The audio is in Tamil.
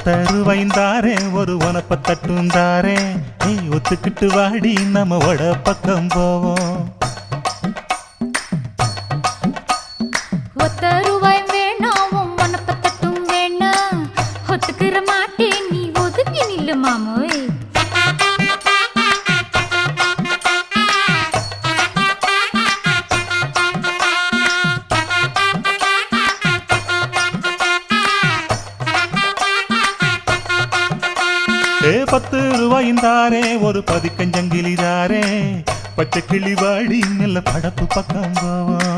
ஒத்தருவைந்தாரே ஒரு உனப்ப தட்டுந்தாரே ஒத்துக்கிட்டு வாடி நம்ம வட பக்கம் போவோம். ஒத்தருவாய் வேணாம் உனப்ப தட்டும் வேணாம் ஒத்துக்கிற மாட்டே நீ ஒதுங்கி நில்லு மாமோய். ₹10 ஒரு பதிக்கஞ்சங்கிலிதாரே பச்சை கிளி வாடி நல்ல படப்பு பக்கம் போவோம்.